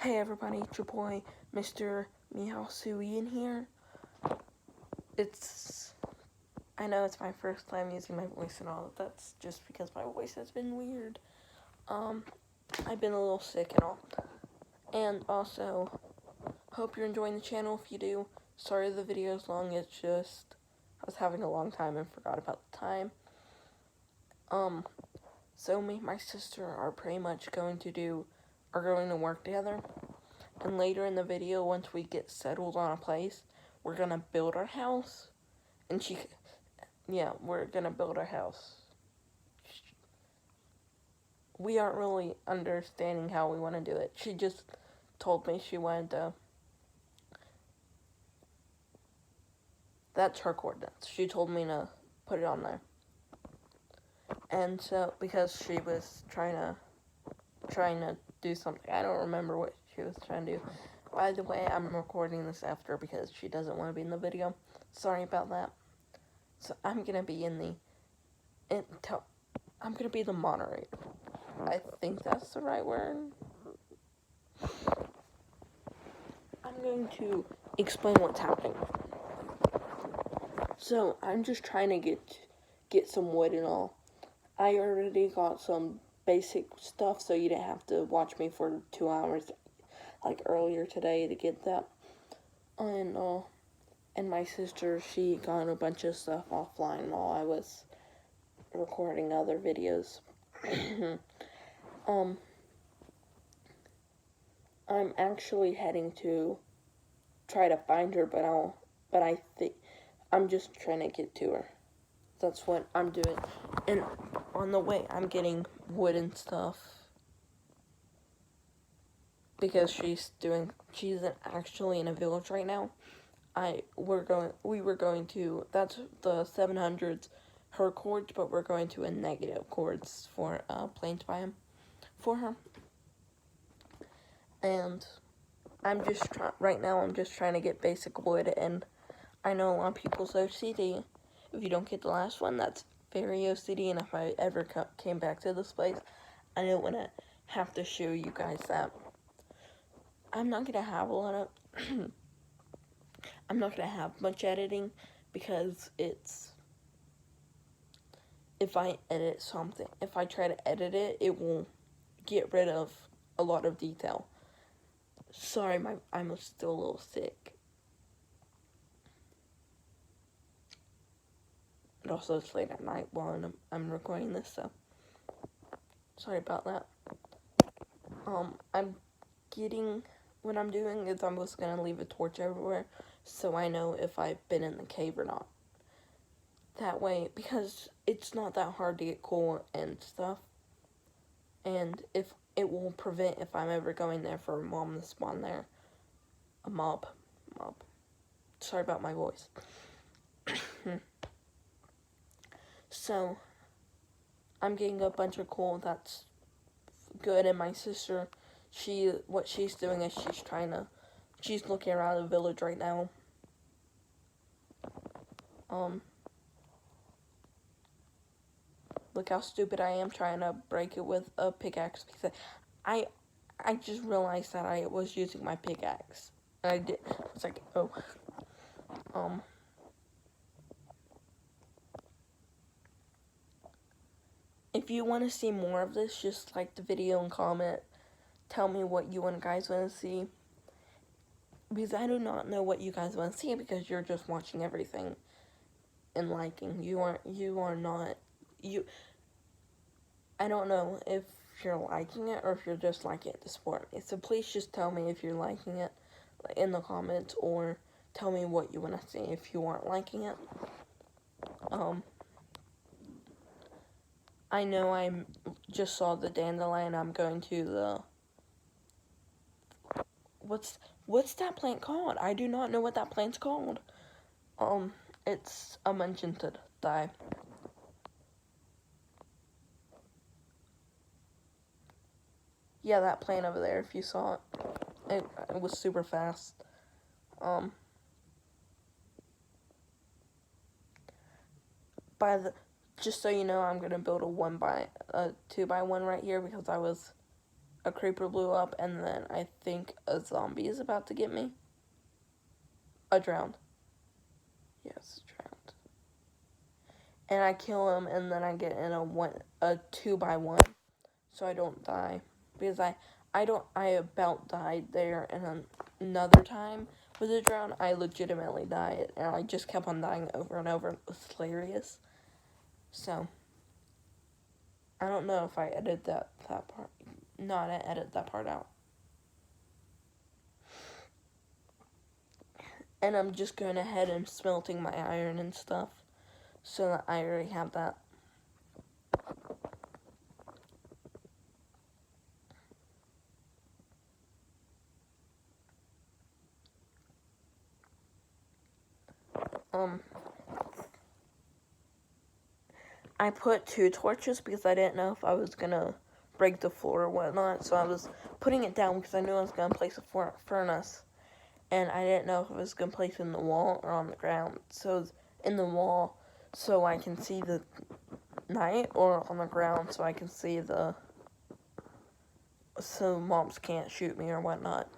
Hey everybody, it's your boy, Mr. Meowsui in here. I know it's my first time using my voice and all, that's just because my voice has been weird. I've been a little sick and all. And also, hope you're enjoying the channel. If you do, sorry the video's long, it's just, I was having a long time and forgot about the time. So me and my sister are pretty much going to work together. And later in the video, once we get settled on a place, we're gonna build our house. And we're gonna build our house. We aren't really understanding how we want to do it. She just told me she wanted to. That's her coordinates. She told me to put it on there. And so, because she was trying to do something. I don't remember what she was trying to do. By the way, I'm recording this after because she doesn't want to be in the video. Sorry about that. So I'm gonna be I'm gonna be the moderator. I think that's the right word. I'm going to explain what's happening. So I'm just trying to get some wood and all. I already got some basic stuff, so you didn't have to watch me for 2 hours like earlier today to get that. And my sister, she got a bunch of stuff offline while I was recording other videos. I'm actually heading to try to find her, but I think I'm just trying to get to her. That's what I'm doing. And on the way, I'm getting wood and stuff because she's actually in a village right now. We were going to, that's the 700s her chords, but we're going to a negative chords for plains biome for her. And I'm just trying to get basic wood, and I know a lot of people's OCD. If you don't get the last one, that's very OCD, and if I ever came back to this place, I don't want to have to show you guys that. I'm not going to have a lot of, I'm not going to have much editing, because if I edit something, if I try to edit it, it will get rid of a lot of detail. Sorry, I'm still a little sick. And also, it's late at night while I'm recording this, so sorry about that. What I'm doing is I'm just gonna leave a torch everywhere, so I know if I've been in the cave or not. That way, because it's not that hard to get coal and stuff, and if it will prevent if I'm ever going there for a mob to spawn there. A mob. Sorry about my voice. So, I'm getting a bunch of coal, that's good, and my sister, what she's doing is she's looking around the village right now. Look how stupid I am trying to break it with a pickaxe, because I just realized that I was using my pickaxe. And I did, it's like, oh. If you want to see more of this, just like the video and comment. Tell me what you guys want to see. Because I do not know what you guys want to see, because you're just watching everything and liking. I don't know if you're liking it or if you're just liking it to support me. So please just tell me if you're liking it in the comments, or tell me what you want to see if you aren't liking it. I know I just saw the dandelion. I'm going to the... What's that plant called? I do not know what that plant's called. It's a magenta dye. Yeah, that plant over there, if you saw it. It was super fast. Just so you know, I'm gonna build a 2x1 right here, because I was a creeper blew up, and then I think a zombie is about to get me. I drowned. Yes, drowned. And I kill him, and then I get in a 2x1, so I don't die. Because I about died there, and another time with a drown, I legitimately died, and I just kept on dying over and over. It was hilarious. So, I don't know if I edited that part. No, I didn't edit that part out. And I'm just going ahead and smelting my iron and stuff, so that I already have that. I put 2 torches because I didn't know if I was gonna break the floor or whatnot, so I was putting it down because I knew I was gonna place a furnace, and I didn't know if I was gonna place it in the wall or on the ground. So in the wall, so I can see the night, or on the ground, so I can see so mobs can't shoot me or whatnot.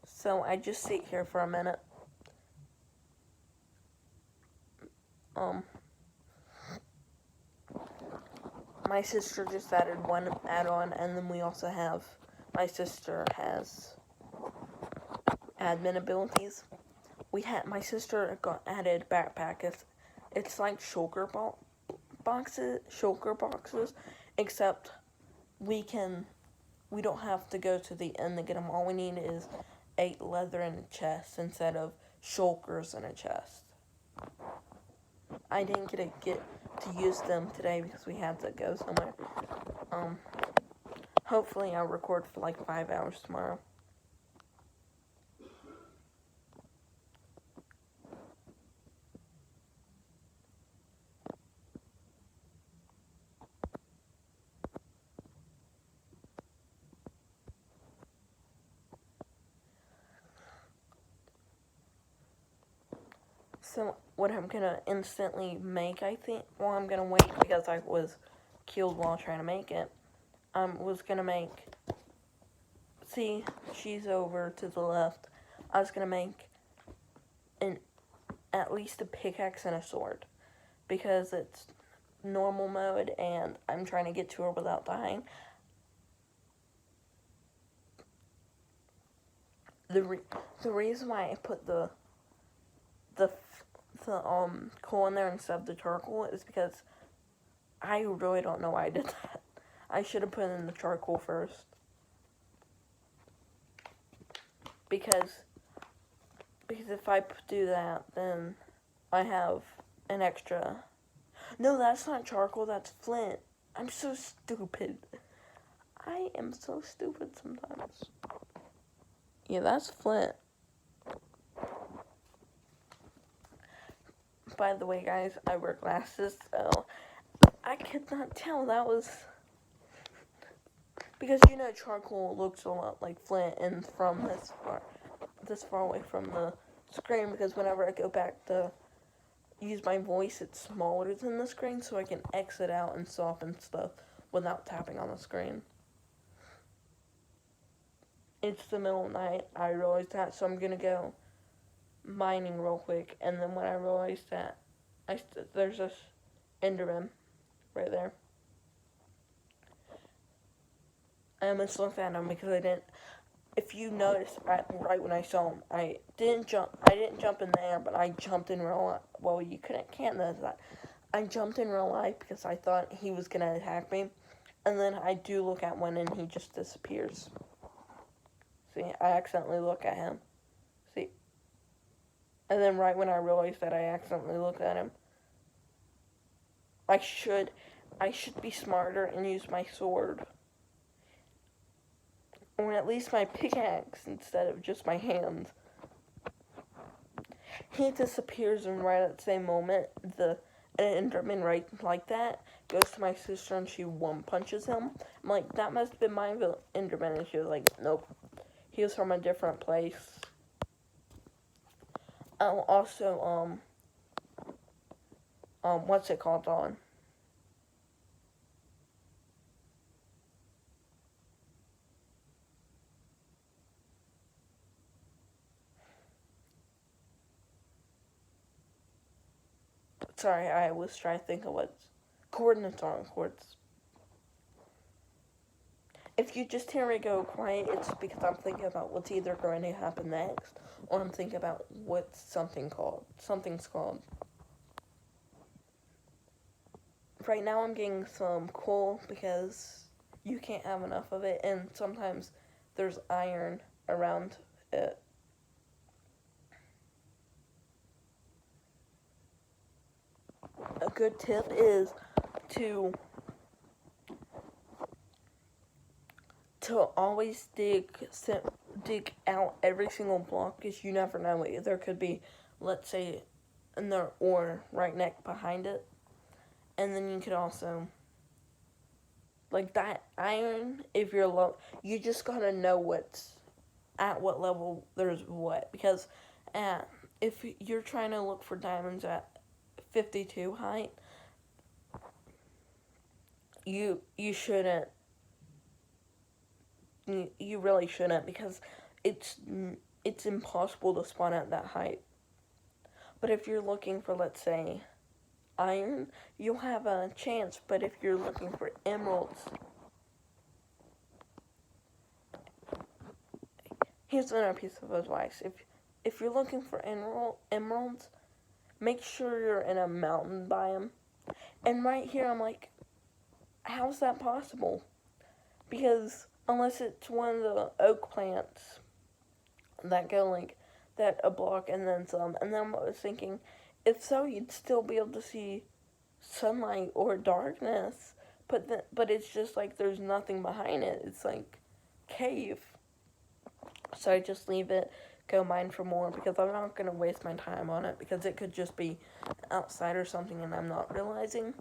So I just sit here for a minute. My sister just added one add-on, and then we also have, my sister has admin abilities. My sister got added backpack. It's like shulker boxes, except we don't have to go to the end to get them. All we need is 8 leather in a chest instead of shulkers in a chest. I didn't get to use them today because we had to go somewhere. Hopefully I'll record for like 5 hours tomorrow. So what I'm gonna instantly make, I think, well, I'm gonna wait because I was killed while trying to make it. Was gonna make, see, she's over to the left. I was gonna make at least a pickaxe and a sword because it's normal mode and I'm trying to get to her without dying. The reason why I put the coal in there instead of the charcoal is because I really don't know why I did that. I should have put in the charcoal first. Because if I do that, then I have an extra. No, that's not charcoal, that's flint. I'm so stupid. I am so stupid sometimes. Yeah, that's flint. By the way, guys, I wear glasses, so I could not tell that was... Because, you know, charcoal looks a lot like flint, and from this far away from the screen, because whenever I go back to use my voice, it's smaller than the screen, so I can exit out and soften stuff without tapping on the screen. It's the middle of the night, I realized that, so I'm gonna go mining real quick, and then when I realized that, there's this Enderman right there. I almost looked at him because I didn't. If you notice, right when I saw him, I didn't jump in the air, but I jumped in real life. Well, you can't notice that. I jumped in real life because I thought he was gonna attack me, and then I do look at one and he just disappears. See, I accidentally look at him. See, and then right when I realized that I accidentally looked at him, I should be smarter and use my sword. Or at least my pickaxe instead of just my hands. He disappears, and right at the same moment, an Enderman right like that goes to my sister and she one punches him. I'm like, that must have been my Enderman, and she was like, nope, he was from a different place. Also, what's it called on? Sorry, I was trying to think of what coordinates are on quartz. If you just hear me go quiet, it's because I'm thinking about what's either going to happen next, or I'm thinking about what something's called. Right now I'm getting some coal because you can't have enough of it, and sometimes there's iron around it. A good tip is to always dig out every single block, because you never know, there could be, let's say, in there ore right next behind it, and then you could also, like, that iron, if you're low, you just gotta know what's at what level there's what, because if you're trying to look for diamonds at 52 height, you shouldn't, you really shouldn't, because it's impossible to spawn at that height. But if you're looking for, let's say, iron, you'll have a chance. But if you're looking for emeralds, here's another piece of advice. If you're looking for emeralds, make sure you're in a mountain biome. And right here, I'm like, how's that possible? Because unless it's one of the oak plants that go like that a block and then some. And then I was thinking, if so, you'd still be able to see sunlight or darkness. But it's just like there's nothing behind it. It's like cave. So I just leave it, go mine for more, because I'm not going to waste my time on it, because it could just be outside or something and I'm not realizing.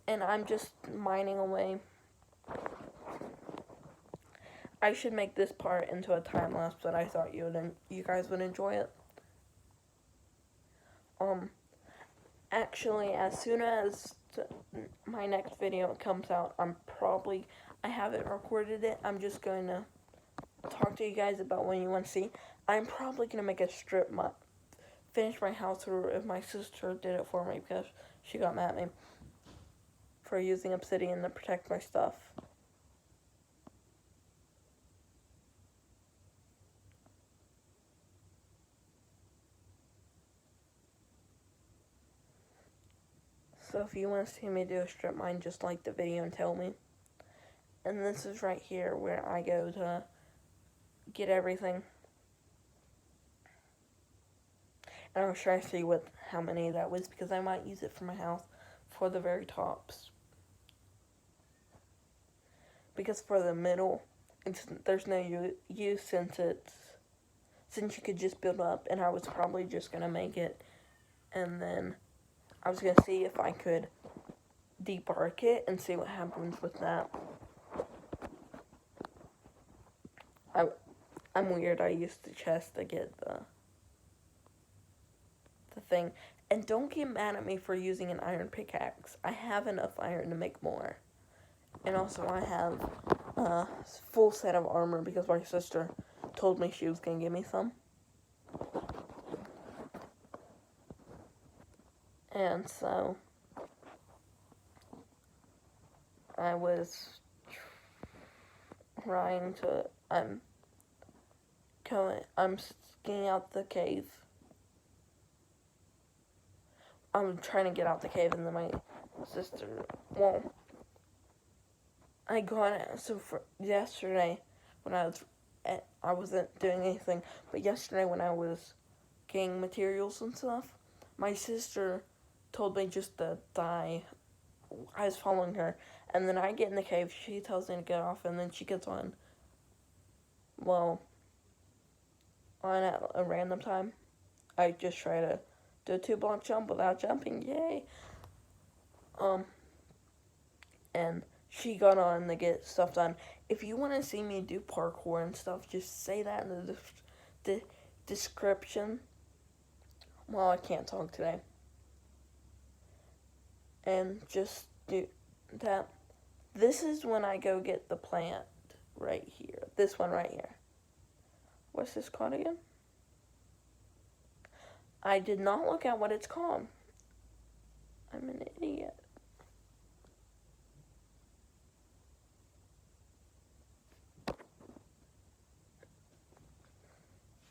And I'm just mining away. I should make this part into a time lapse, but I thought you guys would enjoy it. Actually, as soon as my next video comes out, I haven't recorded it. I'm just going to talk to you guys about what you want to see. I'm probably going to make a finish my house tour if my sister did it for me, because she got mad at me for using obsidian to protect my stuff. So if you want to see me do a strip mine, just like the video and tell me. And this is right here where I go to get everything. And I'll try to see how many that was, because I might use it for my house for the very tops. Because for the middle, there's no use since you could just build up, and I was probably just going to make it, and then I was going to see if I could debark it and see what happens with that. I'm weird. I used the chest to get the thing. And don't get mad at me for using an iron pickaxe. I have enough iron to make more. And also I have a full set of armor, because my sister told me she was going to give me some. And so I was trying to, I'm getting out the cave. I'm trying to get out the cave, and then my sister, I got it. So for yesterday, when I wasn't doing anything, but yesterday when I was getting materials and stuff, my sister told me just to die. I was following her, and then I get in the cave, she tells me to get off, and then she gets on at a random time. I just try to do a 2-block jump without jumping, yay! And she got on to get stuff done. If you want to see me do parkour and stuff, just say that in the description. Well, I can't talk today. And just do that. This is when I go get the plant right here. This one right here. What's this called again? I did not look at what it's called. I'm an idiot.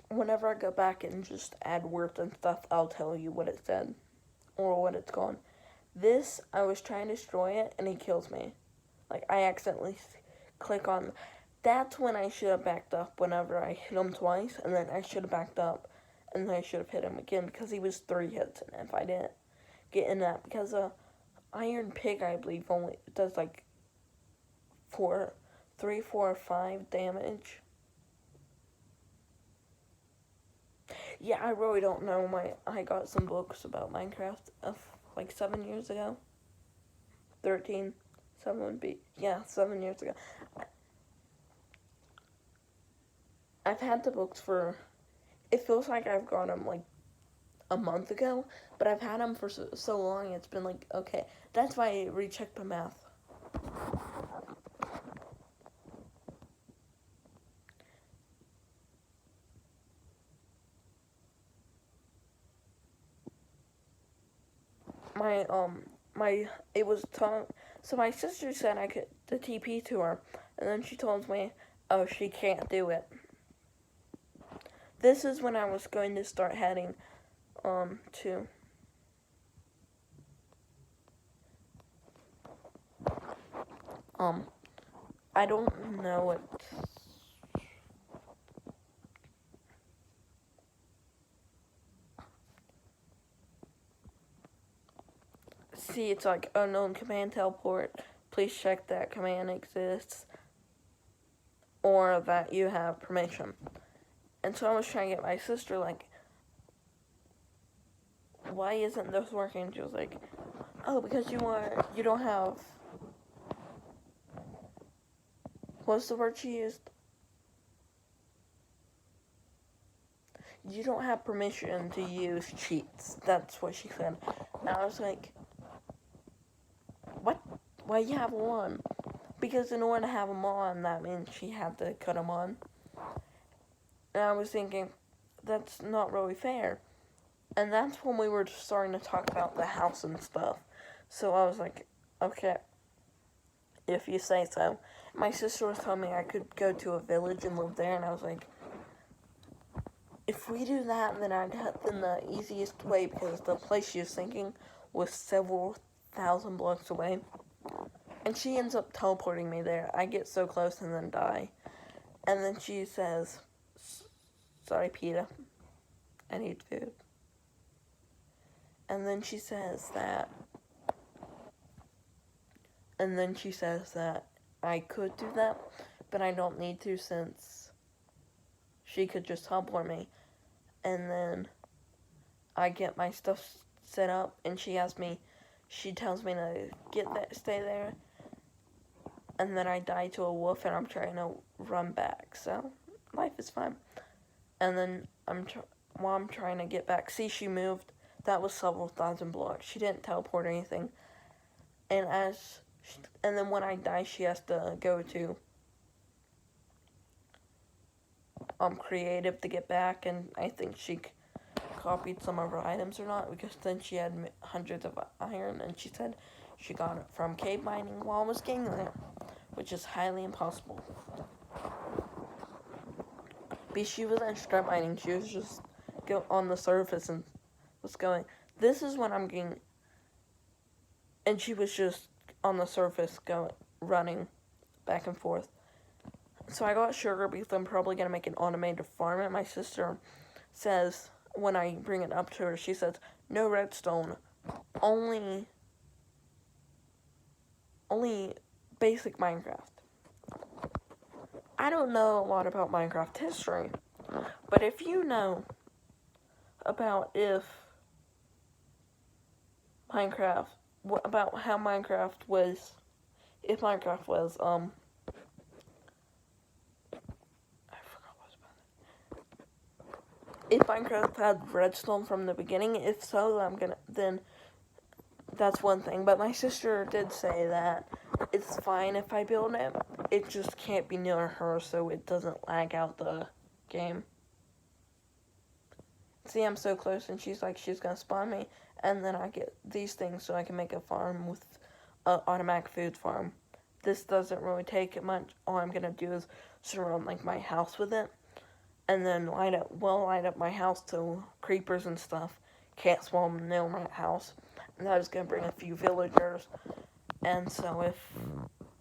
Whenever I go back and just add words and stuff, I'll tell you what it said or what it's called. This, I was trying to destroy it and he kills me. Like, I accidentally click on. That's when I should have backed up whenever I hit him twice, and then I should have backed up, and then I should have hit him again because he was 3 hits, and if I didn't get in that, because Iron Pig, I believe, only does like 3, 4, 5 damage. Yeah, I really don't know. I got some books about Minecraft of like 7 years ago. 13. 7 would be, yeah, 7 years ago. I've had the books for, it feels like I've got them like a month ago, but I've had them for so long, it's been like, okay, that's why I rechecked the math. It was so my sister said I could the TP to her, and then she told me, oh, she can't do it. This is when I was going to start heading, to I don't know what. See, it's like unknown command teleport. Please check that command exists or that you have permission. And so I was trying to get my sister, like, why isn't this working? She was like, oh, because you don't have, what's the word she used? You don't have permission to use cheats. That's what she said. And I was like, what? Why you have one? Because in order to have them on, that means she had to cut them on. And I was thinking, that's not really fair. And that's when we were starting to talk about the house and stuff. So I was like, okay, if you say so. My sister was telling me I could go to a village and live there, and I was like, if we do that, then I'd have been the easiest way, because the place she was thinking was several thousand blocks away. And she ends up teleporting me there. I get so close and then die. And then she says, sorry, PETA, I need food. And then she says that I could do that, but I don't need to, since she could just teleport me. And then I get my stuff set up, and she tells me to stay there. And then I die to a wolf, and I'm trying to run back. So life is fine. And then while I'm trying to get back, see, she moved. That was several thousand blocks. She didn't teleport or anything. And then when I die, she has to go to creative to get back, and I think she copied some of her items or not, because then she had hundreds of iron, and she said she got it from cave mining while I was getting there, which is highly impossible. But she wasn't strip mining, she was just on the surface and was going. This is when I'm getting, and she was just on the surface running back and forth. So I got sugar beets. I'm probably going to make an automated farm. And my sister says, when I bring it up to her, she says, no redstone, only basic Minecraft. I don't know a lot about Minecraft history, but if you know about about how Minecraft was, if Minecraft was, if Minecraft had redstone from the beginning, if so, then that's one thing. But my sister did say that it's fine if I build it. It just can't be near her, so it doesn't lag out the game. See, I'm so close, and she's like, she's gonna spawn me, and then I get these things so I can make a farm with an automatic food farm. This doesn't really take much. All I'm gonna do is surround like my house with it, and then light up my house so creepers and stuff can't swarm near my house. And that is gonna bring a few villagers, and so if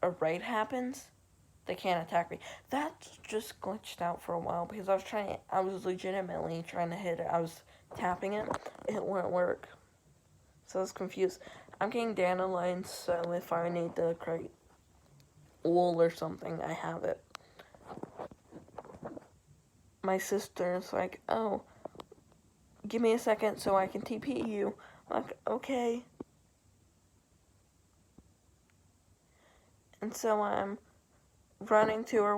a raid happens, they can't attack me. That just glitched out for a while because I was legitimately trying to hit it. I was tapping it, it wouldn't work. So I was confused. I'm getting dandelions, so if I need to create wool or something, I have it. My sister's like, oh, give me a second so I can TP you. I'm like, okay. And so I'm running to her.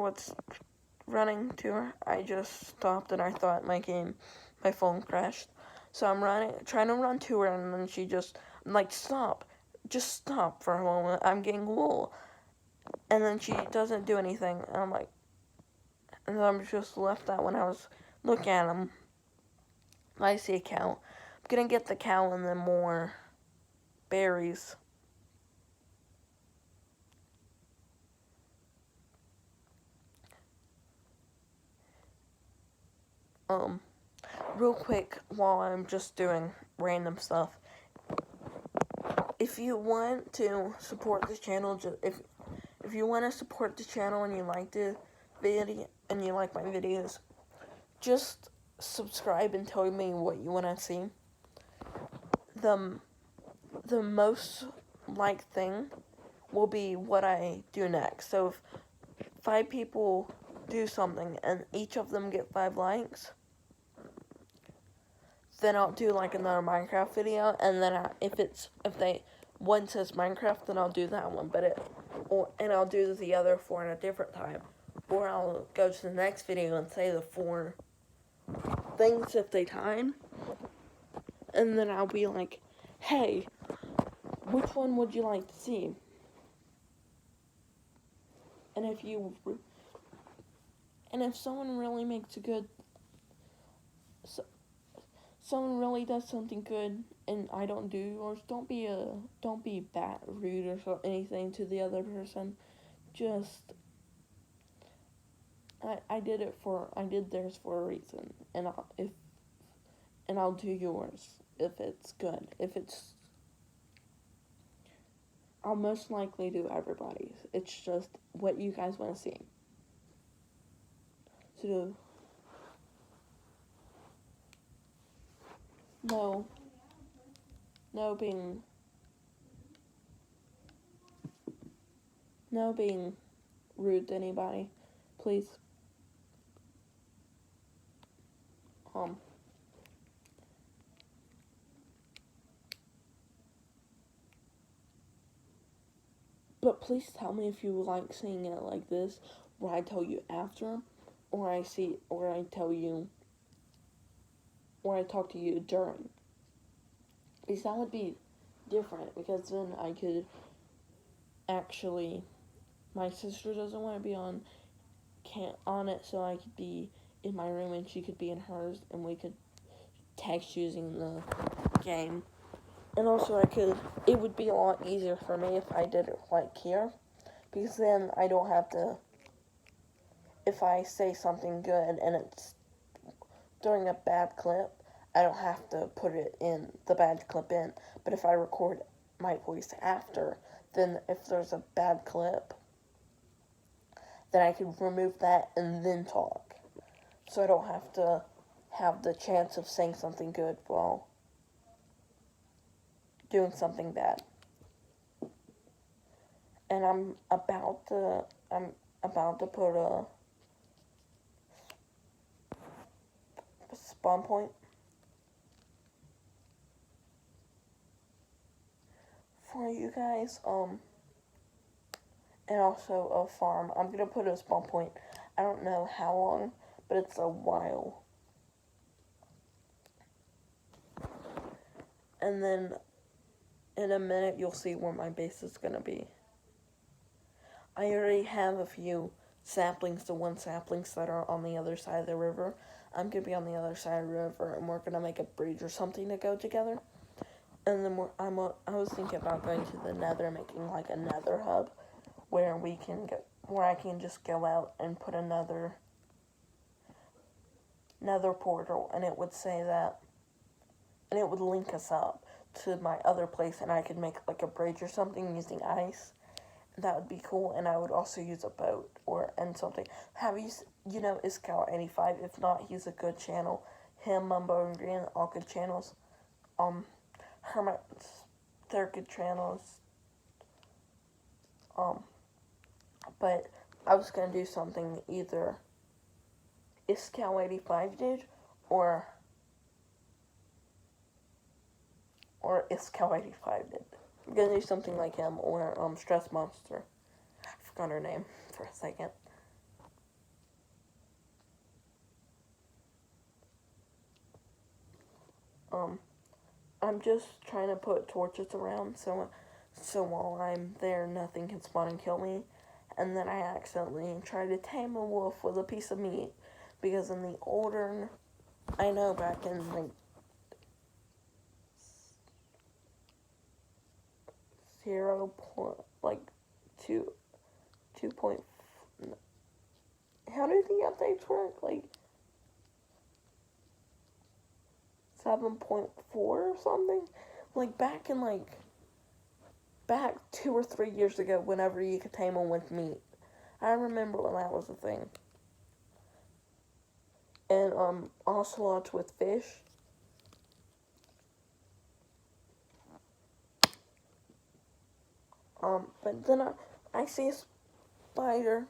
I just stopped and I thought my phone crashed. So I'm trying to run to her, and then I'm like, stop. Just stop for a moment. I'm getting wool. And then she doesn't do anything. And I'm like, and then I'm just left that when I was looking at him. I see a cow. I'm gonna get the cow and then more berries. Real quick, while I'm just doing random stuff, if you want to support this channel, if you want to support the channel and you like the video and you like my videos, just subscribe and tell me what you want to see. The most liked thing will be what I do next. So if 5 people do something and each of them get 5 likes, then I'll do like another Minecraft video, and then if one says Minecraft, then I'll do that one, and I'll do the other 4 in a different time, or I'll go to the next video and say the 4 things if they time, and then I'll be like, hey, which one would you like to see? And if someone really makes a good, someone really does something good and I don't do yours, don't be bad, rude or anything to the other person. Just I did theirs for a reason, and I'll do yours if it's good. I'll most likely do everybody's. It's just what you guys want to see. So no being rude to anybody, please. But please tell me if you like seeing it like this, where I tell you after, or I talk to you during. Because that would be different, because then I could actually, my sister doesn't want to be on it, so I could be in my room and she could be in hers, and we could text using the game. And also it would be a lot easier for me if I did it like here, because then I don't have to, if I say something good and it's during a bad clip, I don't have to put it in, the bad clip in. But if I record my voice after, then if there's a bad clip, then I can remove that and then talk. So I don't have to have the chance of saying something good while doing something bad. And I'm about to put a spawn point for you guys, and also a farm. I'm gonna put a spawn point. I don't know how long, but it's a while. And then in a minute you'll see where my base is gonna be. I already have a few saplings, the 1 saplings that are on the other side of the river. I'm gonna be on the other side of the river, and we're gonna make a bridge or something to go together. And then I was thinking about going to the Nether, making like a Nether hub, where I can just go out and put another Nether portal, and it would say that, and it would link us up to my other place, and I could make like a bridge or something using ice. That would be cool, and I would also use a boat and something. Have you know Iskall85? If not, he's a good channel. Him, Mumbo and Green, all good channels. Hermits, they're good channels. But I was gonna do something either Iskall85 did, or Iskall85 did. I'm gonna do something like him, or Stress Monster. I forgot her name for a second. I'm just trying to put torches around so while I'm there nothing can spawn and kill me. And then I accidentally tried to tame a wolf with a piece of meat, because in the older, I know back in like 2 point, how do the updates work? Like 7.4 or something? Like back 2 or 3 years ago, whenever you could tame them with meat. I remember when that was a thing. And ocelots with fish. But then I see a spider,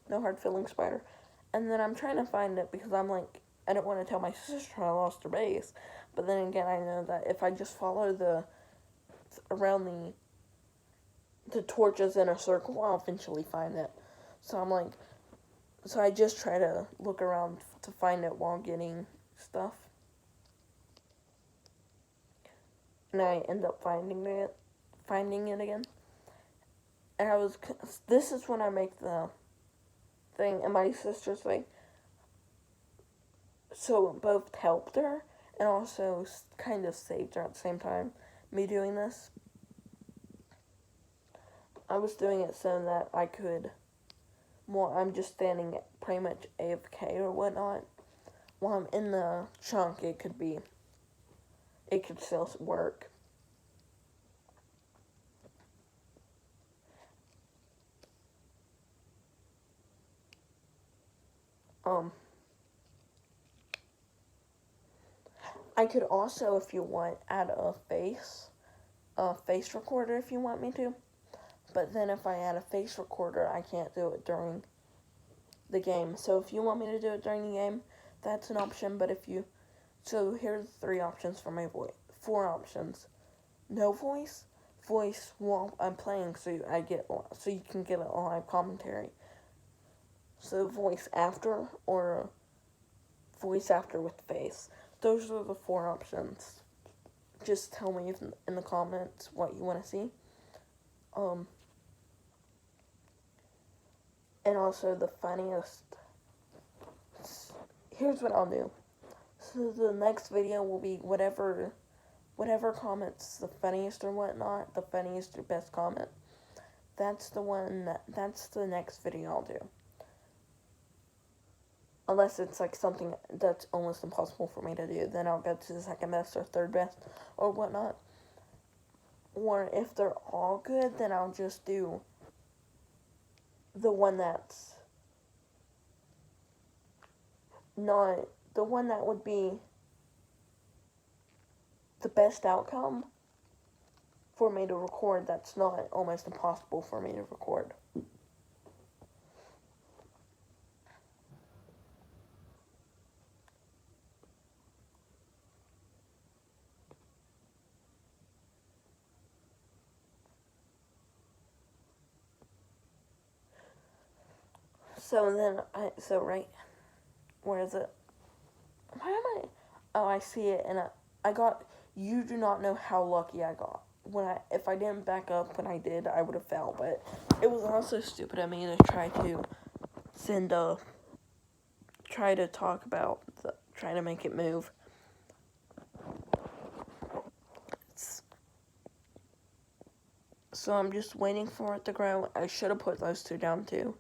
no hard feeling spider, and then I'm trying to find it because I'm like, I don't want to tell my sister I lost her base. But then again, I know that if I just follow around the torches in a circle, I'll eventually find it. So I'm like, so I just try to look around to find it while getting stuff. And I end up finding it again. And this is when I make the thing, and my sister's like, so it both helped her and also kind of saved her at the same time, me doing this. I was doing it so that I could, I'm just standing pretty much AFK or whatnot. While I'm in the chunk, it could still work. I could also, if you want, add a face recorder if you want me to. But then if I add a face recorder, I can't do it during the game. So if you want me to do it during the game, that's an option. But so here's 3 options for my voice. 4 options. No voice while I'm playing, so you can get a live commentary. So voice after, or voice after with face. Those are the 4 options. Just tell me in the comments what you want to see. And also the funniest. Here's what I'll do. So the next video will be whatever comments the funniest or whatnot, the funniest or best comment. That's the next video I'll do. Unless it's like something that's almost impossible for me to do, then I'll go to the second best or third best or whatnot. Or if they're all good, then I'll just do the one that's not the one that would be the best outcome for me to record. That's not almost impossible for me to record. So then right, where is it? Why am I? Oh, I see it, and you do not know how lucky I got. If I didn't back up when I did, I would have fell. But it was also stupid of me to try to talk about trying to make it move. So I'm just waiting for it to grow. I should have put those two down too.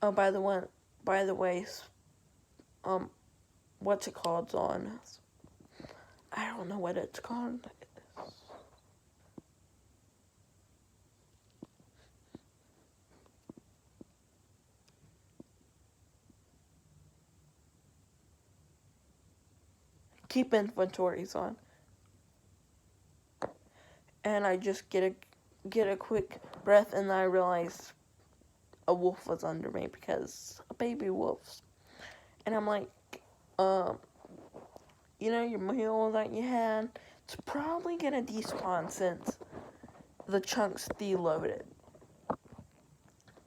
Oh, by the way, what's it called on? I don't know what it's called. Keep inventories on. And I just get a quick breath, and then I realized a wolf was under me because a baby wolf. And I'm like, your meal that you had, it's probably gonna despawn since the chunk's deloaded.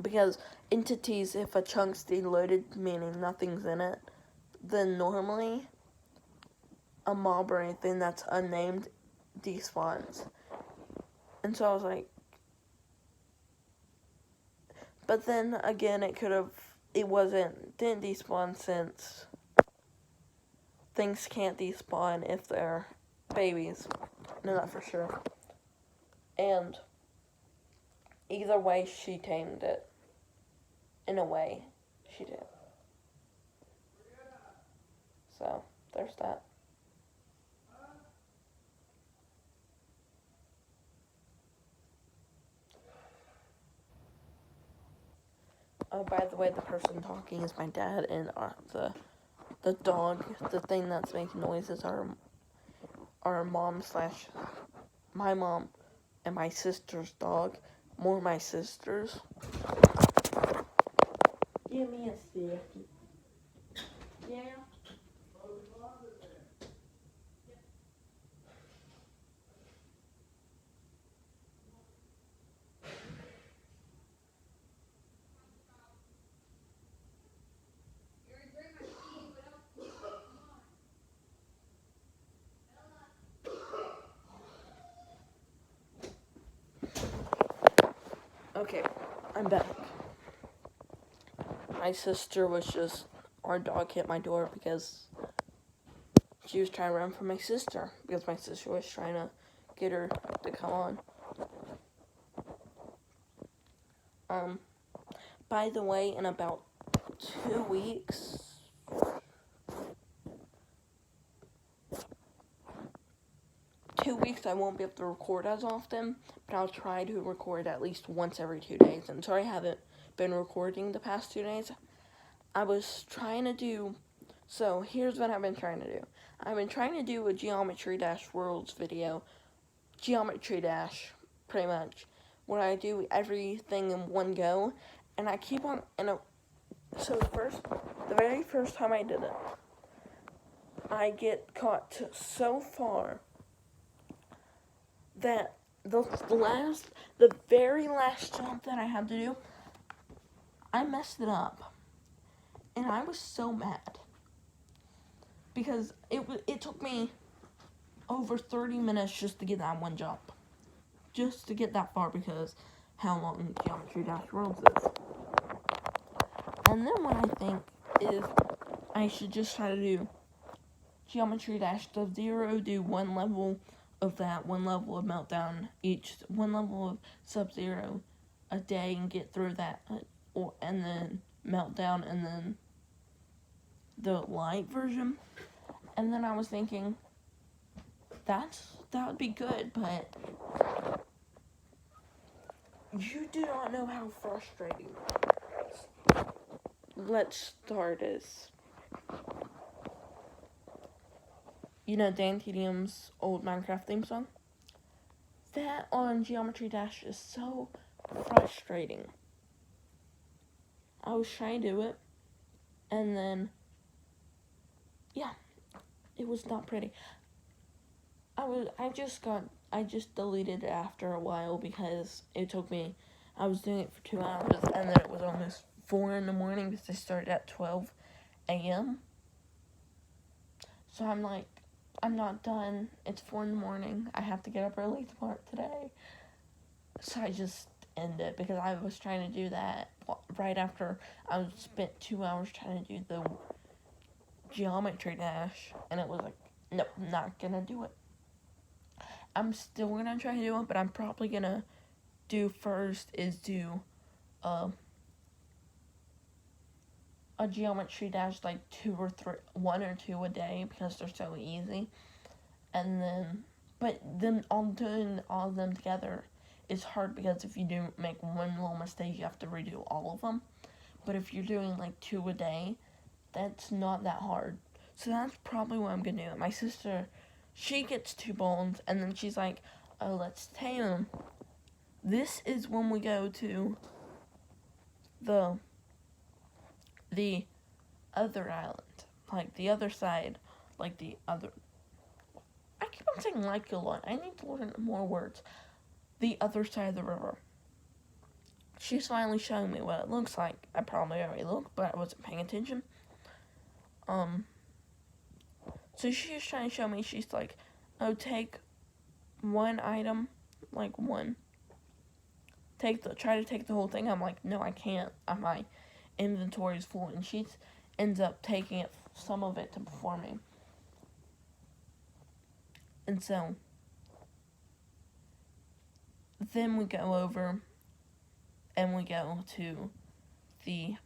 Because entities, if a chunk's deloaded, meaning nothing's in it, then normally a mob or anything that's unnamed despawns. And so I was like, but then again, didn't despawn since things can't despawn if they're babies. No, not for sure. And either way, she tamed it. In a way, she did. So, there's that. Oh, by the way, the person talking is my dad, and the dog, the thing that's making noises, our mom / my mom and my sister's dog. More my sister's. Give me a sticky. Yeah. Okay, I'm back. My sister was just, our dog hit my door because she was trying to run from my sister, because my sister was trying to get her to come on. By the way, in about 2 weeks, I won't be able to record as often, but I'll try to record at least once every 2 days. And sorry I haven't been recording the past 2 days. I was trying to do, so here's what I've been trying to do. I've been trying to do a Geometry Dash Worlds video. Geometry Dash, pretty much. Where I do everything in one go. And I keep on, so the very first time I did it, I get caught so far that the very last jump that I had to do, I messed it up. And I was so mad. Because it took me over 30 minutes just to get that one jump. Just to get that far, because how long Geometry Dash Worlds is. And then what I think is I should just try to do Geometry Dash Sub-Zero, do one level of that, one level of Meltdown, one level of Sub-Zero a day, and get through that, and then Meltdown, and then the light version. And then I was thinking, that would be good, but you do not know how frustrating. Let's start as, Dan Tedium's old Minecraft theme song? That on Geometry Dash is so frustrating. I was trying to do it, and then, it was not pretty. I just deleted it after a while because it took me, I was doing it for 2 hours, and then it was almost 4 in the morning because I started at 12 a.m. So I'm like, I'm not done. It's 4 in the morning. I have to get up early today. So I just ended it because I was trying to do that right after I spent 2 hours trying to do the Geometry Dash, and it was like Nope, not gonna do it. I'm still gonna try to do it, but I'm probably gonna do first is do a geometry dash like 1 or 2 a day because they're so easy. And then, but then doing all of them together is hard because if you do make one little mistake, you have to redo all of them. But if you're doing like 2 a day, that's not that hard. So that's probably what I'm gonna do. My sister, she gets 2 bones, and then she's like, oh, let's tame them. This is when we go to the other island, like the other side, like the other. I keep on saying like a lot. I need to learn more words. The other side of the river. She's finally showing me what it looks like. I probably already looked, but I wasn't paying attention. So she's trying to show me. She's like, oh, take one item, like one. Try to take the whole thing. I'm like, no, I can't. My inventory is full, and she ends up taking some of it for me. And so then we go over and we go to the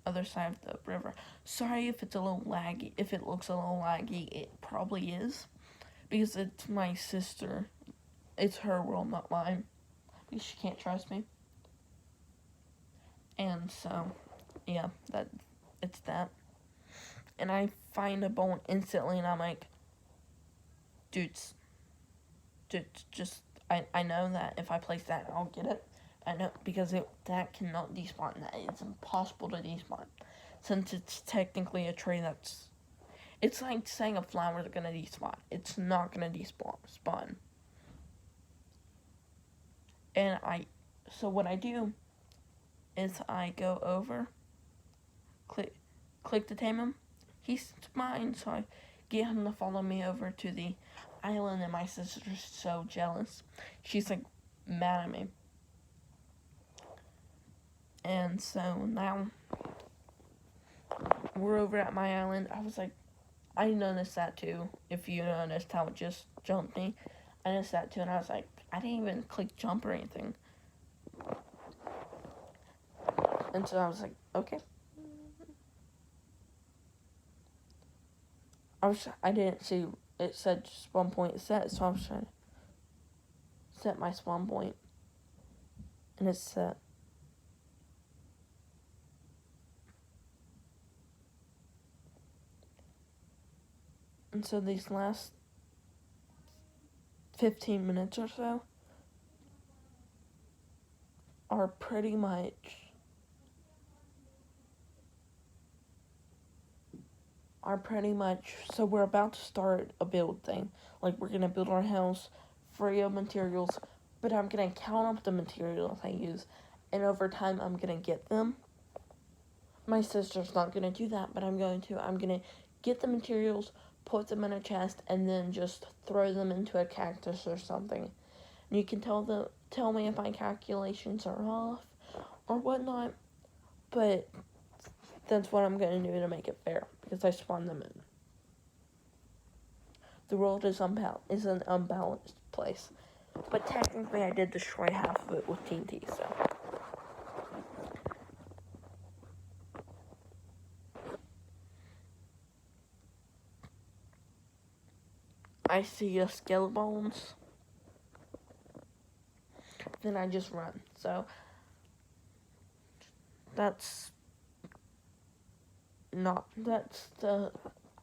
other side of the river. Sorry if it's a little laggy. If it looks a little laggy, it probably is. Because it's my sister. It's her world, not mine. Because she can't trust me. And so, yeah, it's that. And I find a bone instantly, and I'm like, dudes, just, I know that if I place that, I'll get it. I know, because that cannot despawn. That is impossible to despawn. Since it's technically a tree it's like saying a flower is gonna despawn. It's not gonna despawn. And so what I do is I go over, click to tame him. He's mine, so I get him to follow me over to the island, and my sister's so jealous. She's like mad at me. And so now we're over at my island. I was like, I noticed that too. If you noticed how it just jumped me, I noticed that too, and I was like, I didn't even click jump or anything. And so I was like, okay. I didn't see it said spawn point set, so I was trying to set my spawn point, and it's set. And so these last 15 minutes or so are pretty much so we're about to start a build thing. Like, we're gonna build our house free of materials, but I'm gonna count up the materials I use, and over time I'm gonna get them. My sister's not gonna do that, but I'm gonna get the materials, put them in a chest, and then just throw them into a cactus or something. And you can tell me if my calculations are off or whatnot, but that's what I'm gonna do to make it fair, because I spawned them in. The world is an unbalanced place, but technically I did destroy half of it with TNT, so. I see a skelebones, then I just run. So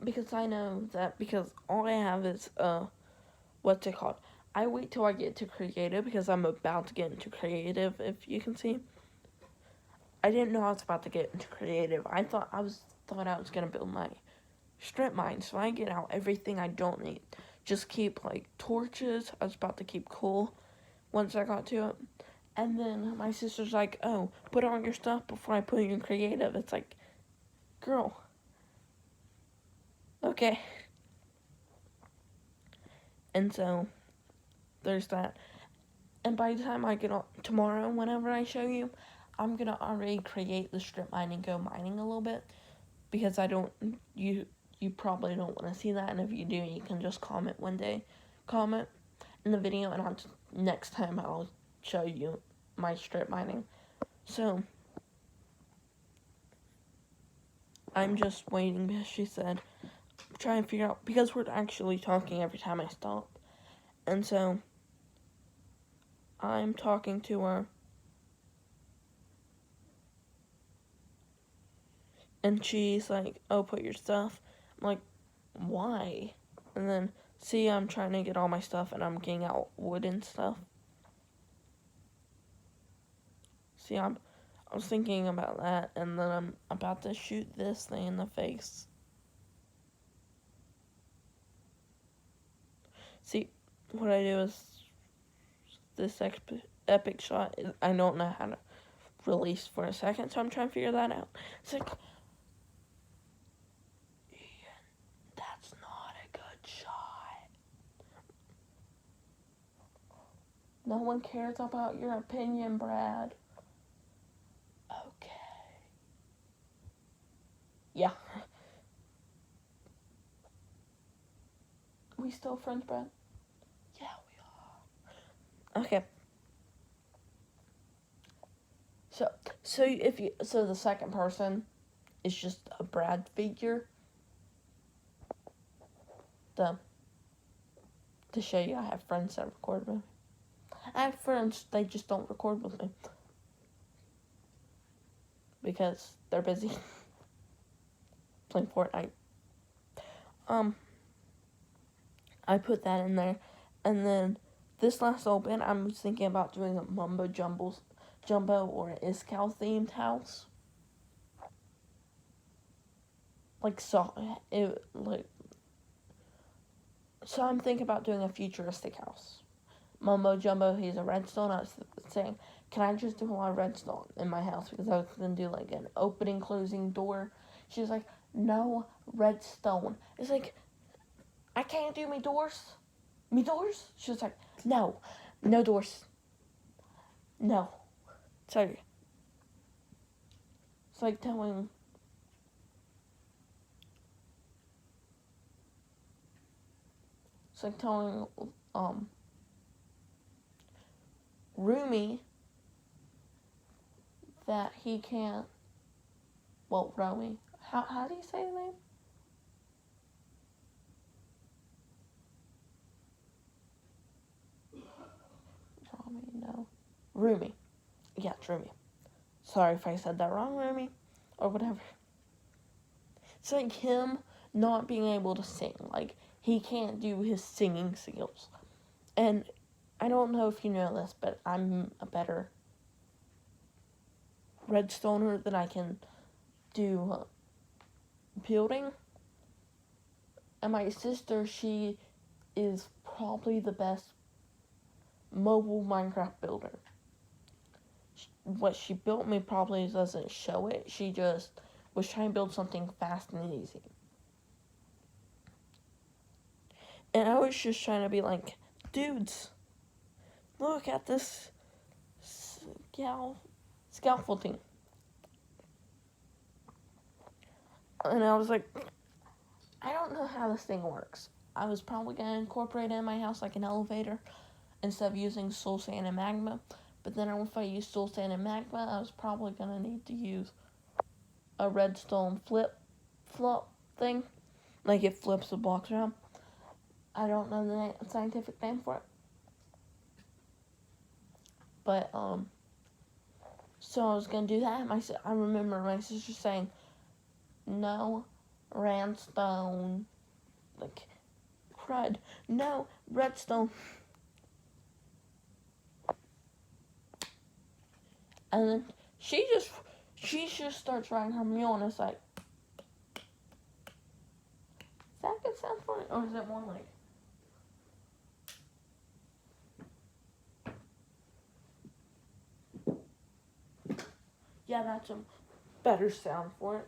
because I know that, because all I have is what's it called? I wait till I get to creative, because I'm about to get into creative, if you can see. I didn't know I was about to get into creative. I thought I was gonna build my strip mine, so I get out everything I don't need. Just keep like torches. I was about to keep coal once I got to it. And then my sister's like, oh, put on your stuff before I put you in creative. It's like, girl. Okay. And so, there's that. And by the time I get on tomorrow, whenever I show you, I'm gonna already create the strip mine and go mining a little bit. Because you probably don't want to see that, and if you do, you can just comment in the video, and next time I'll show you my strip mining. So, I'm just waiting, because she said, try and figure out, because we're actually talking every time I stop, and so, I'm talking to her, and she's like, oh, put your stuff. I'm like, why? And then, see, I'm trying to get all my stuff, and I'm getting out wood and stuff. See, I was thinking about that, and then I'm about to shoot this thing in the face. See, what I do is, this epic shot, I don't know how to release for a second, so I'm trying to figure that out. It's like, Ian, that's not a good shot. No one cares about your opinion, Brad. Okay. Yeah. We still friends, Brad? Yeah, we are. Okay. So the second person is just a Brad figure. To show you, I have friends that record with me. I have friends, they just don't record with me. Because they're busy playing Fortnite. I put that in there. And then this last open, I was thinking about doing a Mumbo Jumbo or an Iskow themed house. So I'm thinking about doing a futuristic house. Mumbo Jumbo, he's a redstone. I was saying, can I just do a lot of redstone in my house? Because I was going to do like an opening, closing door. She's like, no redstone. It's like, I can't do me doors. Me doors? She was like, no doors. No. Sorry. It's like telling Rumi that he can't, well, Romy, how do you say the name? Romy, no. Rumi. Yeah, it's Rumi. Sorry if I said that wrong, Rumi, or whatever. It's like him not being able to sing. Like, he can't do his singing skills. And I don't know if you know this, but I'm a better redstoner than I can do building. And my sister, she is probably the best mobile Minecraft builder. What she built me probably doesn't show it. She just was trying to build something fast and easy. And I was just trying to be like, dudes, look at this scaffolding. And I was like, I don't know how this thing works. I was probably going to incorporate it in my house like an elevator instead of using soul sand and magma. But then if I use soul sand and magma, I was probably going to need to use a redstone flop thing. Like it flips the blocks around. I don't know the scientific name for it. But, so I was going to do that. I remember my sister saying, no redstone. Like, crud. No redstone. And then she just starts riding her mule, and it's like, is that a good sound for it? Or is it more like, yeah, that's a better sound for it.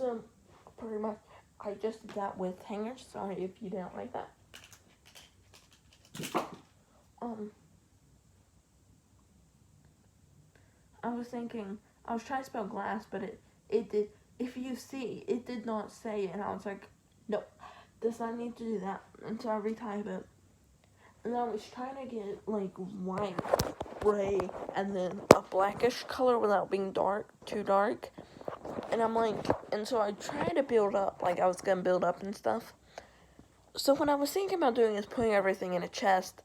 So, pretty much, I just did that with hangers. Sorry if you didn't like that. I was thinking, I was trying to spell glass, but it did, if you see, it did not say it, and I was like, no, does not need to do that, and so I retype it. And I was trying to get, like, white, gray, and then a blackish color without being too dark. And I'm like, and so I tried to build up, like I was going to build up and stuff. So what I was thinking about doing is putting everything in a chest,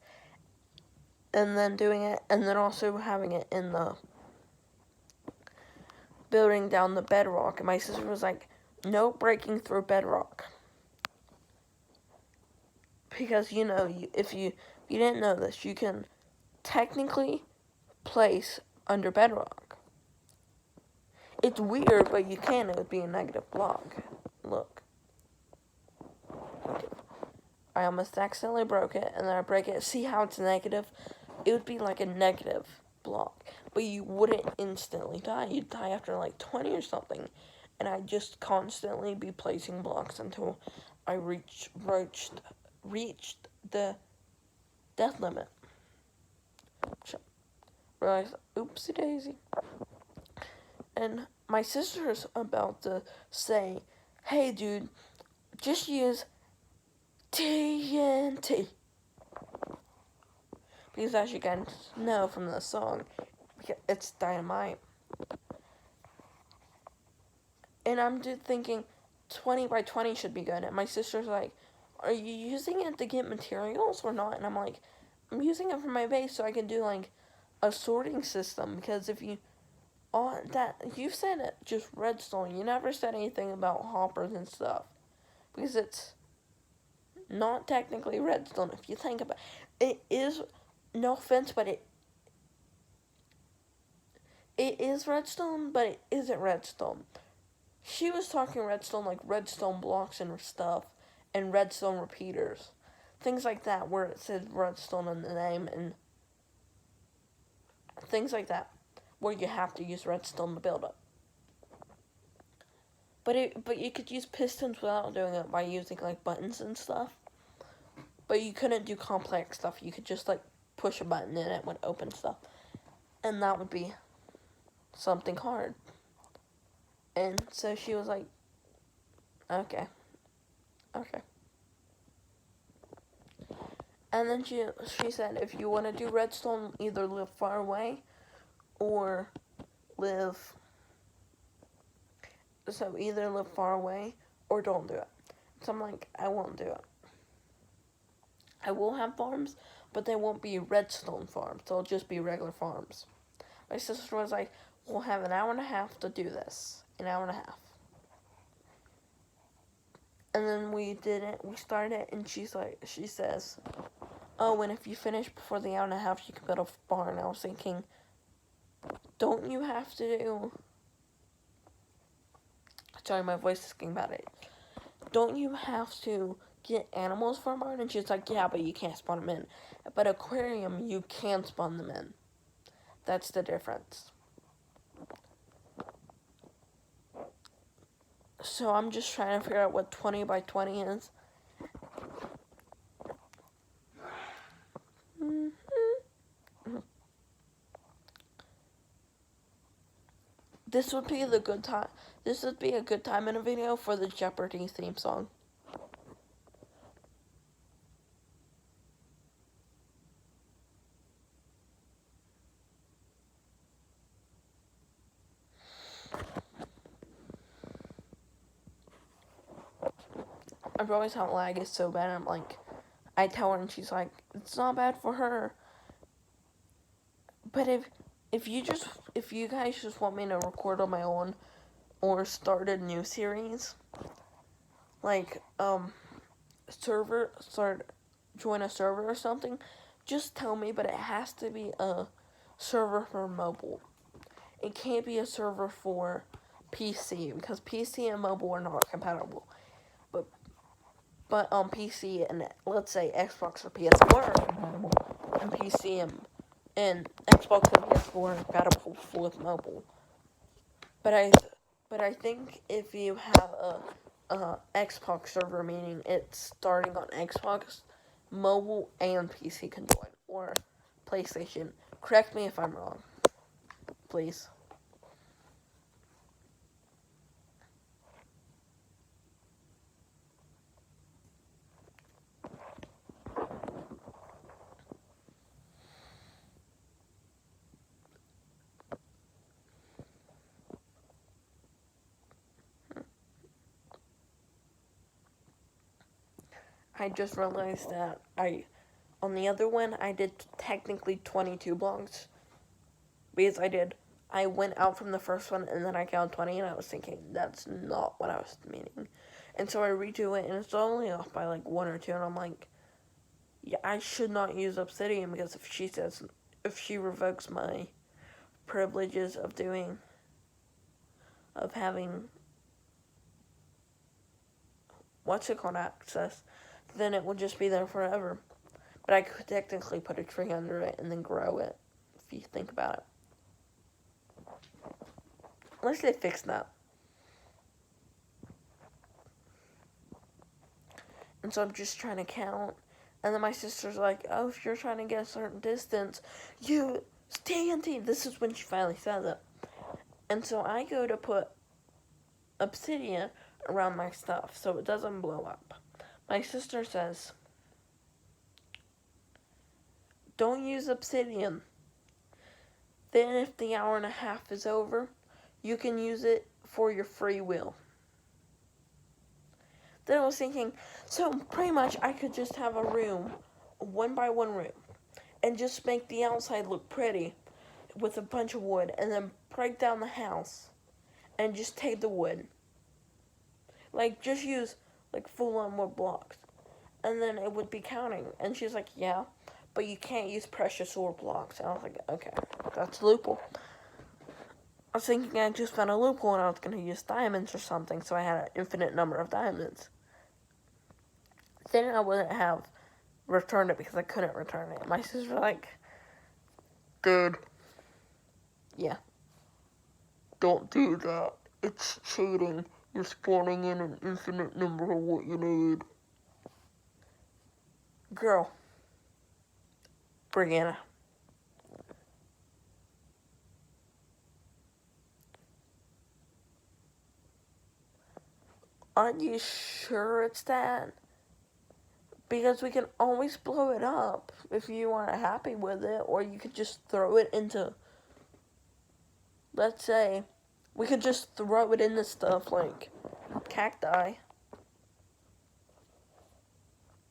and then doing it, and then also having it in the building down the bedrock. And my sister was like, no breaking through bedrock. Because, you know, if you didn't know this, you can technically place under bedrock. It's weird, but you can. It would be a negative block. Look. I almost accidentally broke it, and then I break it. See how it's negative? It would be like a negative block. But you wouldn't instantly die. You'd die after like 20 or something. And I'd just constantly be placing blocks until I reached the death limit. Realized, oopsie daisy. And my sister's about to say, hey dude, just use TNT. Because as you guys know from the song, it's dynamite. And I'm just thinking 20 by 20 should be good. And my sister's like, are you using it to get materials or not? And I'm like, I'm using it for my base so I can do like a sorting system. Because if you, you said it, just redstone. You never said anything about hoppers and stuff. Because it's not technically redstone if you think about it. It is, no offense, but it is redstone, but it isn't redstone. She was talking redstone like redstone blocks and stuff, and redstone repeaters. Things like that where it says redstone in the name, and things like that where you have to use redstone to build up. But you could use pistons without doing it by using like buttons and stuff. But you couldn't do complex stuff. You could just like push a button and it would open stuff. And that would be something hard. And so she was like, okay. And then she said, if you want to do redstone, either live far away or live, so either live far away or don't do it. So I'm like, I won't do it. I will have farms, but they won't be redstone farms. They'll just be regular farms. My sister was like, we'll have an hour and a half to do this. An hour and a half. And then we did it. We started it, and she says, oh, and if you finish before the hour and a half, you can build a barn. I was thinking, don't you have to do... Sorry, my voice is getting bad. Don't you have to get animals for a barn? And she's like, yeah, but you can't spawn them in. But aquarium, you can spawn them in. That's the difference. So I'm just trying to figure out what 20 by 20 is. This would be the good time. This would be a good time in a video for the Jeopardy theme song. I've always thought lag is so bad. I'm like, I tell her and she's like, it's not bad for her. But if you guys just want me to record on my own or start a new series, like join a server or something, just tell me, but it has to be a server for mobile. It can't be a server for PC because PC and mobile are not compatible. But on PC and let's say Xbox or PS4 are compatible, and PC and Xbox and PS4 are compatible with mobile. But But I think if you have a Xbox server, meaning it's starting on Xbox, mobile and PC can join, or PlayStation. Correct me if I'm wrong, please. I just realized that on the other one, I did technically 22 blocks. Because I went out from the first one and then I counted 20 and I was thinking, that's not what I was meaning. And so I redo it and it's only off by like 1 or 2 and I'm like, yeah, I should not use Obsidian because if she revokes my privileges of having, what's it called, access, then it would just be there forever. But I could technically put a tree under it and then grow it, if you think about it. Unless they fix that. And so I'm just trying to count. And then my sister's like, oh, if you're trying to get a certain distance, you TNT. This is when she finally says it. And so I go to put obsidian around my stuff so it doesn't blow up. My sister says, don't use obsidian. Then if the hour and a half is over, you can use it for your free will. Then I was thinking, so pretty much I could just have a room, a 1x1 room, and just make the outside look pretty with a bunch of wood, and then break down the house and just take the wood. Like, just use, like, full-on wood blocks. And then it would be counting. And she's like, yeah, but you can't use precious ore blocks. And I was like, okay, that's a loophole. I was thinking I just found a loophole and I was going to use diamonds or something, so I had an infinite number of diamonds. Then I wouldn't have returned it because I couldn't return it. My sister's like, dude, yeah, don't do that. It's cheating. You're spawning in an infinite number of what you need. Girl, Brianna. Aren't you sure it's that? Because we can always blow it up if you aren't happy with it, or you could just throw it into, let's say, we could just throw it into stuff like cacti.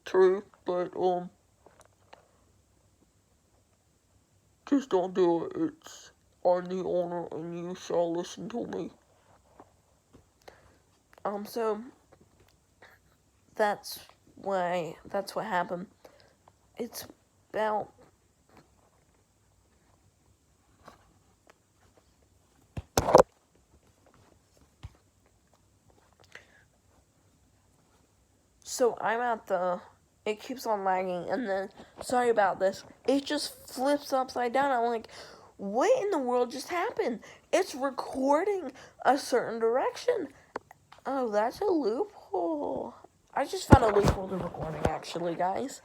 True, but, just don't do it. It's on the owner and you shall listen to me. So, that's what happened. It's about so I'm at it keeps on lagging and then sorry about this. It just flips upside down. I'm like, what in the world just happened? It's recording a certain direction. Oh, that's a loophole. I just found a loophole to recording actually, guys.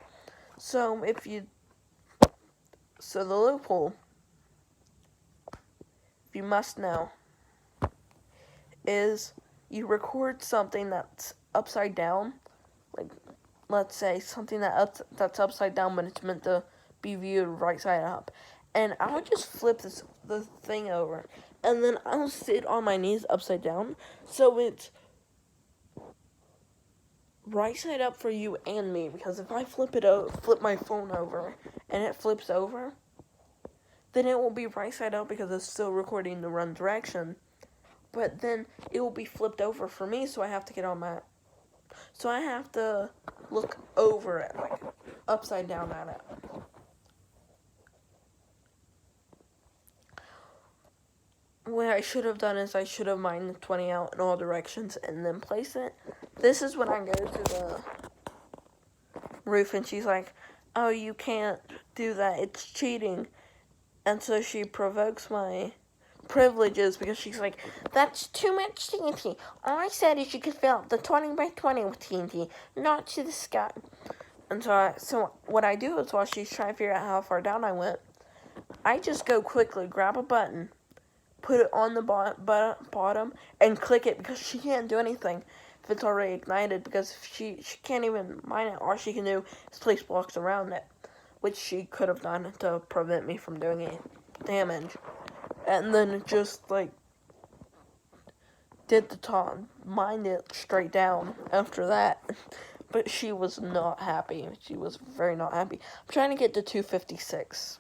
So the loophole, if you must know, is you record something that's upside down, like let's say something that's upside down, but it's meant to be viewed right side up, and I'll just flip the thing over, and then I'll sit on my knees upside down, so it's right side up for you and me. Because if I flip my phone over, and it flips over, then it will be right side up because it's still recording the run direction. But then it will be flipped over for me, so I have to look over it, like upside down at it. What I should have done is I should have mined 20 out in all directions and then place it. This is when I go to the roof and she's like, oh, you can't do that, it's cheating. And so she provokes my privileges because she's like, that's too much TNT. All I said is you could fill up the 20 by 20 with TNT, not to the sky. And so what I do is while she's trying to figure out how far down I went, I just go quickly, grab a button, put it on the bottom, and click it because she can't do anything if it's already ignited because she can't even mine it. All she can do is place blocks around it, which she could have done to prevent me from doing any damage. And then just, like, did the top, mined it straight down after that. But she was not happy. She was very not happy. I'm trying to get to 256.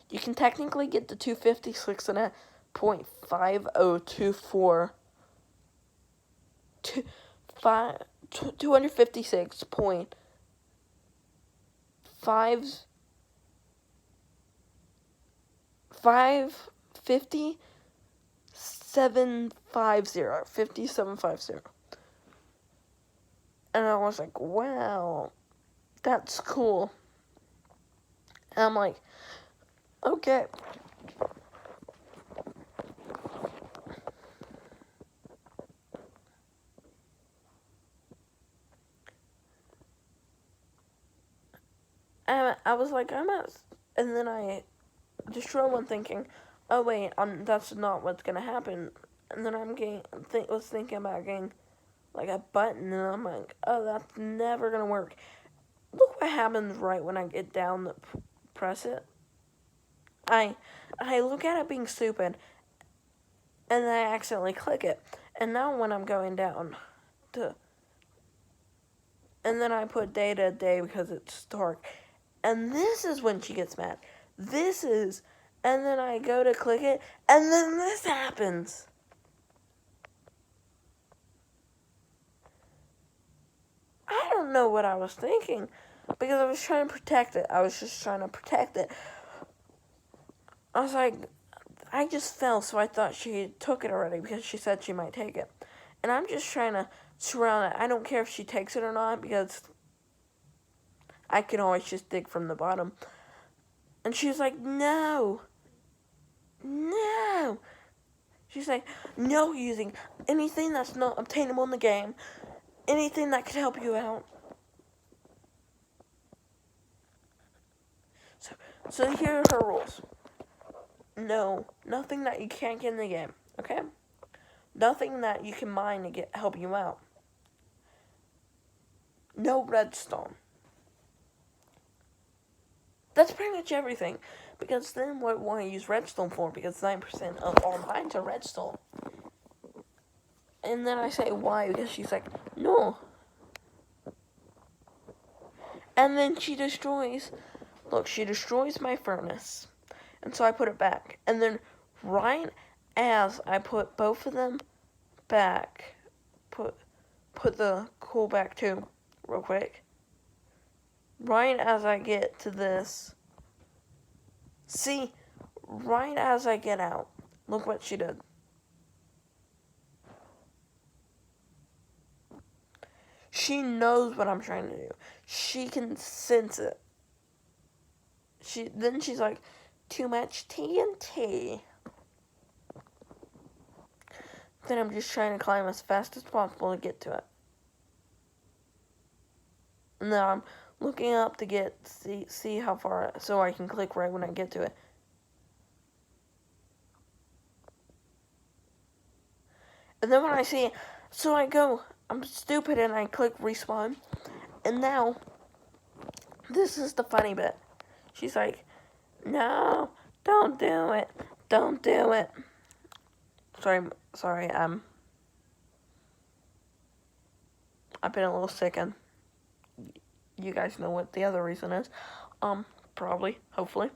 You can technically get to 256 in a .5024. 256.550 5750. And I was like, wow, that's cool. And I'm like, okay. And I was like, I'm at, and then I destroyed one thinking, oh wait, that's not what's gonna happen. And then was thinking about getting like a button, and I'm like, oh, that's never gonna work. Look what happens right when I get down to press it. I look at it being stupid, and then I accidentally click it. And now when I'm going down and then I put day to day because it's dark. And this is when she gets mad. And then I go to click it, and then this happens. I don't know what I was thinking, because I was trying to protect it. I was just trying to protect it. I was like, I just fell, so I thought she took it already, because she said she might take it. And I'm just trying to surround it. I don't care if she takes it or not, because I can always just dig from the bottom. And she's like, no. She's like, no using anything that's not obtainable in the game. Anything that could help you out. So here are her rules. No, nothing that you can't get in the game, okay? Nothing that you can mine to help you out. No redstone. That's pretty much everything. Because then what do I use redstone for? Because 9% of all mines are redstone. And then I say, why? Because she's like, no. And then she destroys my furnace. And so I put it back. And then right as I put both of them back, put the coal back too, real quick. Right as I get to this, see, right as I get out, look what she did. She knows what I'm trying to do. She can sense it. Then she's like, too much TNT. Then I'm just trying to climb as fast as possible to get to it. And then I'm looking up to see how far, so I can click right when I get to it. And then when I see it, so I'm stupid and I click respawn. And now, this is the funny bit. She's like, no, don't do it. Don't do it. Sorry, I've been a little sick and you guys know what the other reason is. Probably, hopefully.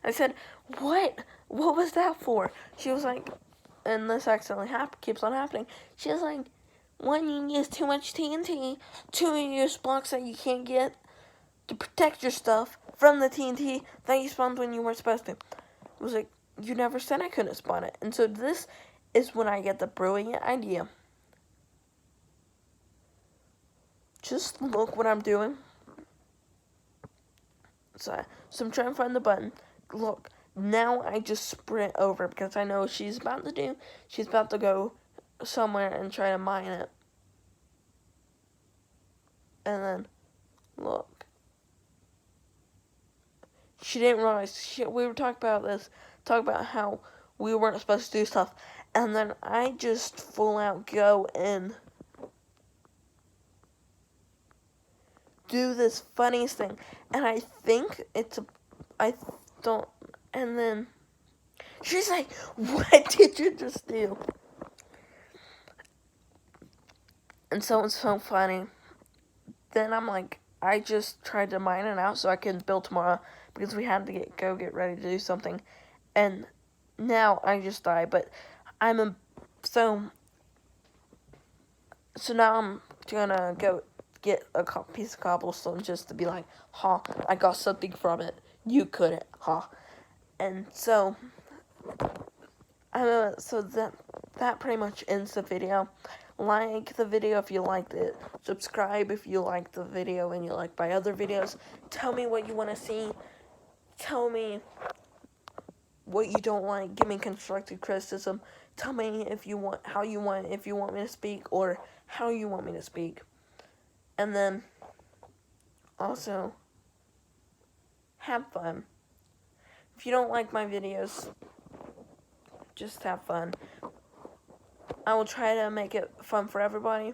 I said, what? What was that for? She was like, and this accidentally keeps on happening. She was like, one, you use too much TNT. Two, you use blocks that you can't get to protect your stuff from the TNT that you spawned when you weren't supposed to. It was like, you never said I couldn't spawn it. And so this is when I get the brilliant idea. Just look what I'm doing. So I'm trying to find the button. Look, now I just sprint over because I know she's about to go somewhere and try to mine it. And then, look. She didn't realize, we were talking about how we weren't supposed to do stuff. And then I just full out go and do this funniest thing. And I think I don't, and then she's like, what did you just do? And so it's so funny. Then I'm like, I just tried to mine it out so I can build tomorrow because we had to get ready to do something. And now I just died, but so now I'm gonna go get a piece of cobblestone just to be like, ha, I got something from it. You couldn't, ha. And so that pretty much ends the video. Like the video if you liked it. Subscribe if you liked the video and you like my other videos. Tell me what you want to see. Tell me what you don't like. Give me constructive criticism. Tell me if you want me to speak or how you want me to speak. And then also have fun. If you don't like my videos, just have fun. I will try to make it fun for everybody.